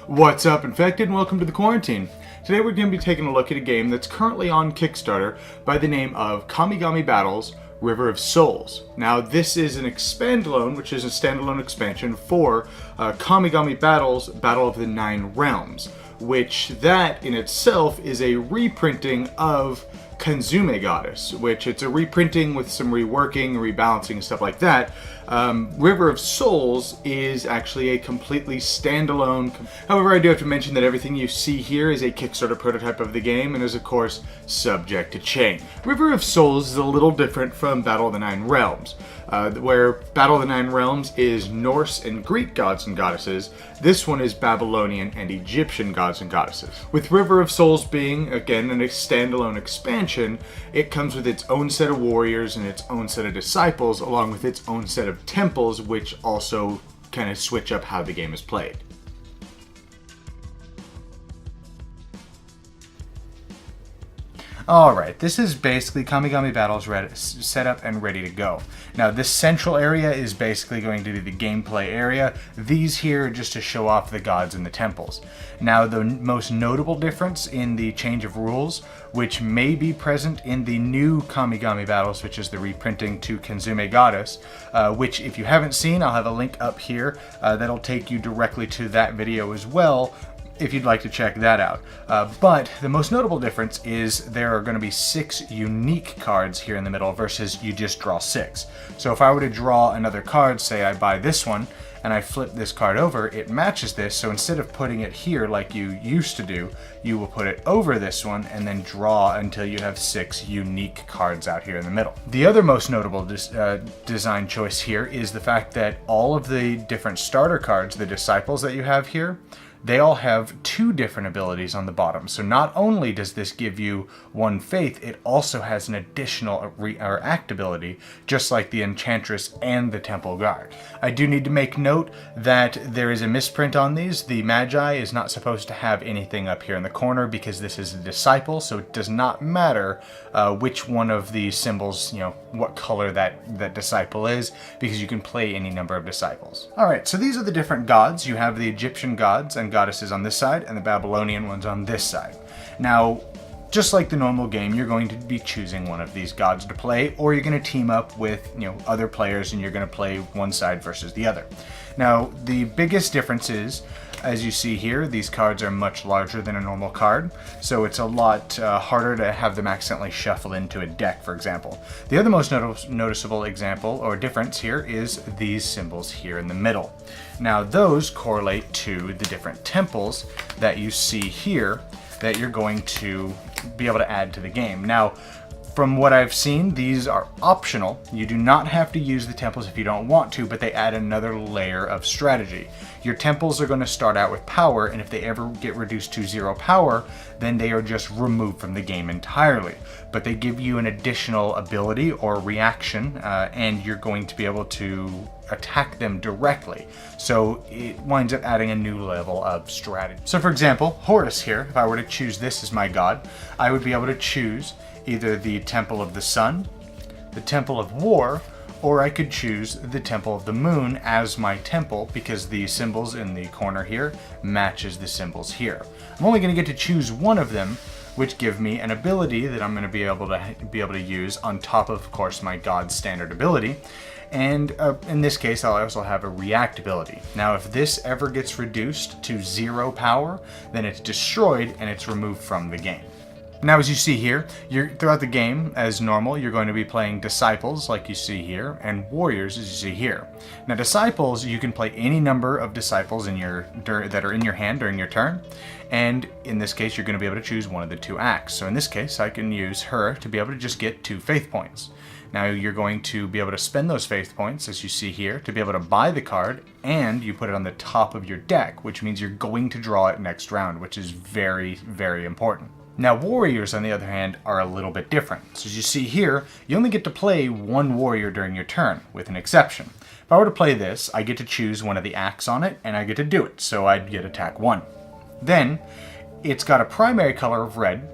What's up, Infected, and welcome to the Quarantine. Today we're going to be taking a look at a game that's currently on Kickstarter by the name of Kamigami Battles River of Souls. Now this is an expandalone, which is a standalone expansion for Kamigami Battles Battle of the Nine Realms, which that in itself is a reprinting of Kanzume Goddess, which it's a reprinting with some reworking, rebalancing, and stuff like that. River of Souls is actually a completely standalone. However, I do have to mention that everything you see here is a Kickstarter prototype of the game and is, of course, subject to change. River of Souls is a little different from Battle of the Nine Realms, where Battle of the Nine Realms is Norse and Greek gods and goddesses. This one is Babylonian and Egyptian gods and goddesses. With River of Souls being, again, a standalone expansion, it comes with its own set of warriors and its own set of disciples, along with its own set of temples, which also kind of switch up how the game is played. Alright, this is basically Kamigami Battles set up and ready to go. Now this central area is basically going to be the gameplay area. These here are just to show off the gods and the temples. Now the most notable difference in the change of rules, which may be present in the new Kamigami Battles, which is the reprinting to Kanzume Goddess, which if you haven't seen, I'll have a link up here that'll take you directly to that video as well, if you'd like to check that out. But the most notable difference is there are going to be 6 unique cards here in the middle versus you just draw 6. So if I were to draw another card, say I buy this one, and I flip this card over, it matches this, so instead of putting it here like you used to do, you will put it over this one and then draw until you have 6 unique cards out here in the middle. The other most notable design choice here is the fact that all of the different starter cards, the disciples that you have here, they all have 2 different abilities on the bottom. So not only does this give you 1 faith, it also has an additional act ability, just like the Enchantress and the Temple Guard. I do need to make note that there is a misprint on these. The Magi is not supposed to have anything up here in the corner because this is a disciple, so it does not matter which one of these symbols, what color that disciple is, because you can play any number of disciples. Alright, so these are the different gods. You have the Egyptian gods and goddesses on this side, and the Babylonian ones on this side. Now, just like the normal game, you're going to be choosing one of these gods to play, or you're going to team up with other players and you're going to play one side versus the other. Now, the biggest difference is, as you see here, these cards are much larger than a normal card, so it's a lot harder to have them accidentally shuffle into a deck, for example. The other most noticeable example or difference here is these symbols here in the middle. Now those correlate to the different temples that you see here that you're going to be able to add to the game. Now, from what I've seen, these are optional. You do not have to use the temples if you don't want to, but they add another layer of strategy. Your temples are going to start out with power, and if they ever get reduced to 0 power, then they are just removed from the game entirely. But they give you an additional ability or reaction, and you're going to be able to attack them directly. So it winds up adding a new level of strategy. So for example, Horus here, if I were to choose this as my god, I would be able to choose either the Temple of the Sun, the Temple of War, or I could choose the Temple of the Moon as my temple because the symbols in the corner here matches the symbols here. I'm only going to get to choose one of them, which give me an ability that I'm going to be able to use on top of course, my god standard ability. And in this case, I'll also have a react ability. Now, if this ever gets reduced to 0 power, then it's destroyed and it's removed from the game. Now, as you see here, throughout the game, as normal, you're going to be playing Disciples, like you see here, and Warriors, as you see here. Now, Disciples, you can play any number of Disciples that are in your hand during your turn, and in this case, you're going to be able to choose one of the 2 acts. So in this case, I can use her to be able to just get 2 faith points. Now, you're going to be able to spend those faith points, as you see here, to be able to buy the card, and you put it on the top of your deck, which means you're going to draw it next round, which is very, very important. Now, Warriors, on the other hand, are a little bit different. So as you see here, you only get to play 1 warrior during your turn, with an exception. If I were to play this, I get to choose one of the acts on it, and I get to do it, so I'd get attack 1. Then, it's got a primary color of red,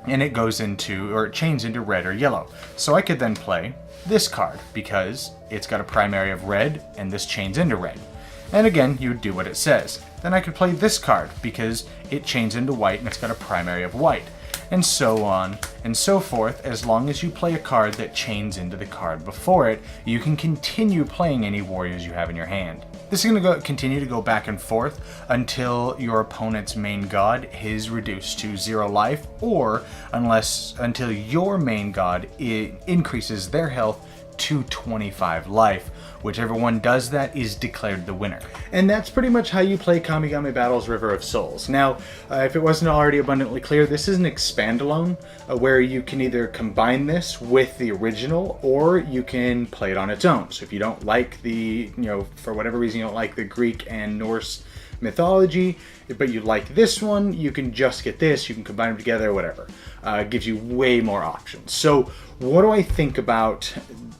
and it goes into, or it changes into red or yellow. So I could then play this card, because it's got a primary of red, and this chains into red. And again, you would do what it says. Then I could play this card because it chains into white and it's got a primary of white. And so on and so forth. As long as you play a card that chains into the card before it, you can continue playing any warriors you have in your hand. This is going to continue to go back and forth until your opponent's main god is reduced to 0 life, or until your main god increases their health to 25 life. Whichever one does that is declared the winner. And that's pretty much how you play Kamigami Battles River of Souls. Now, if it wasn't already abundantly clear, this is an expandalone where you can either combine this with the original or you can play it on its own. So if you don't like for whatever reason you don't like the Greek and Norse mythology, but you like this one, you can just get this, you can combine them together, whatever. It gives you way more options. So what do I think about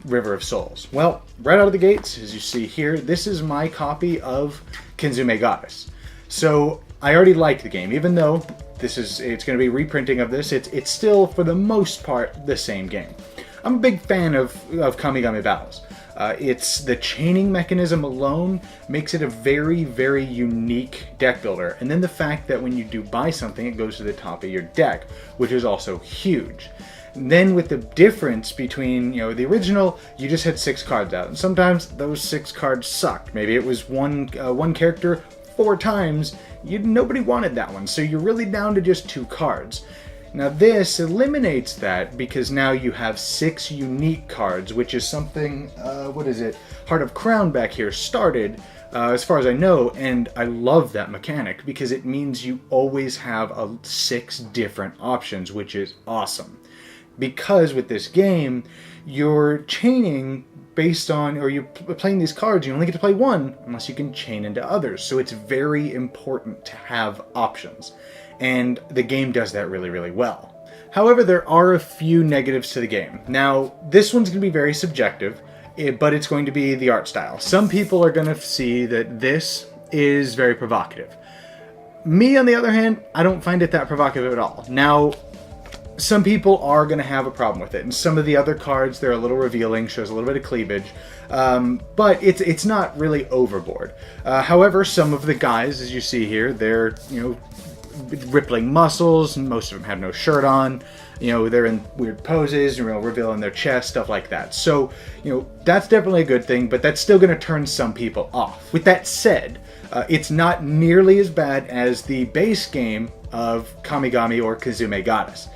River of Souls? Well, right out of the gates, as you see here, this is my copy of Kenzume Goddess. So I already like the game, even though it's going to be reprinting of this, it's still, for the most part, the same game. I'm a big fan of Kamigami Battles. It's the chaining mechanism alone makes it a very, very unique deck builder. And then the fact that when you do buy something, it goes to the top of your deck, which is also huge. Then with the difference between, the original, you just had 6 cards out. And sometimes those 6 cards sucked. Maybe it was one character 4 times. Nobody wanted that one. So you're really down to just 2 cards. Now this eliminates that because now you have 6 unique cards, which is something, Heart of Crown back here started, as far as I know, and I love that mechanic because it means you always have 6 different options, which is awesome. Because with this game, you're chaining based on, or you're playing these cards, you only get to play one unless you can chain into others. So it's very important to have options. And the game does that really, really well. However, there are a few negatives to the game. Now, this one's going to be very subjective, but it's going to be the art style. Some people are going to see that this is very provocative. Me, on the other hand, I don't find it that provocative at all. Now, some people are going to have a problem with it, and some of the other cards, they're a little revealing, shows a little bit of cleavage, but it's not really overboard. However, some of the guys, as you see here, they're, rippling muscles, and most of them have no shirt on, they're in weird poses, revealing their chest, stuff like that. So, that's definitely a good thing, but that's still going to turn some people off. With that said, it's not nearly as bad as the base game of Kamigami or Kenzume Goddess.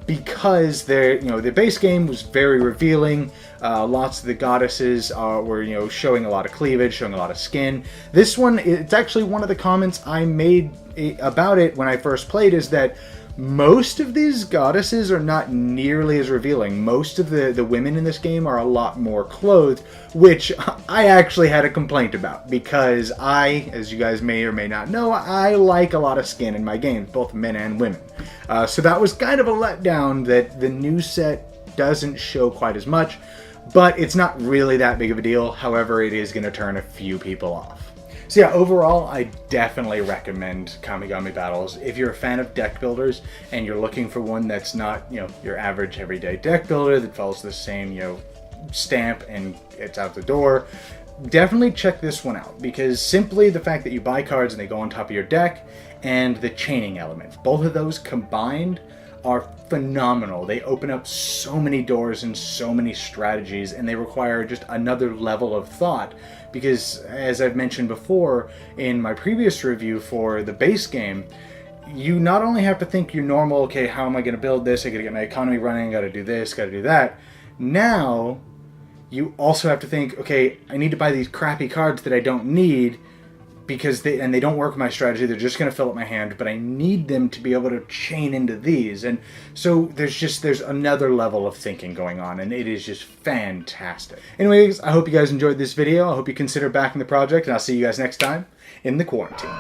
Because the base game was very revealing. Lots of the goddesses were, showing a lot of cleavage, showing a lot of skin. This one, it's actually one of the comments I made about it when I first played, is that most of these goddesses are not nearly as revealing. Most of the women in this game are a lot more clothed, which I actually had a complaint about, because as you guys may or may not know, I like a lot of skin in my games, both men and women. So that was kind of a letdown that the new set doesn't show quite as much, but it's not really that big of a deal. However, it is going to turn a few people off. So yeah, overall, I definitely recommend Kamigami Battles. If you're a fan of deck builders and you're looking for one that's not, your average everyday deck builder that follows the same, stamp and it's out the door, definitely check this one out, because simply the fact that you buy cards and they go on top of your deck and the chaining element, both of those combined are phenomenal. They open up so many doors and so many strategies, and they require just another level of thought, because as I've mentioned before in my previous review for the base game, you not only have to think your normal, okay, how am I going to build this? I got to get my economy running, got to do this, got to do that. Now, you also have to think, okay, I need to buy these crappy cards that I don't need, because they don't work with my strategy. They're just going to fill up my hand, but I need them to be able to chain into these. And so there's another level of thinking going on, and it is just fantastic. Anyways, I hope you guys enjoyed this video. I hope you consider backing the project, and I'll see you guys next time in the Quarantine.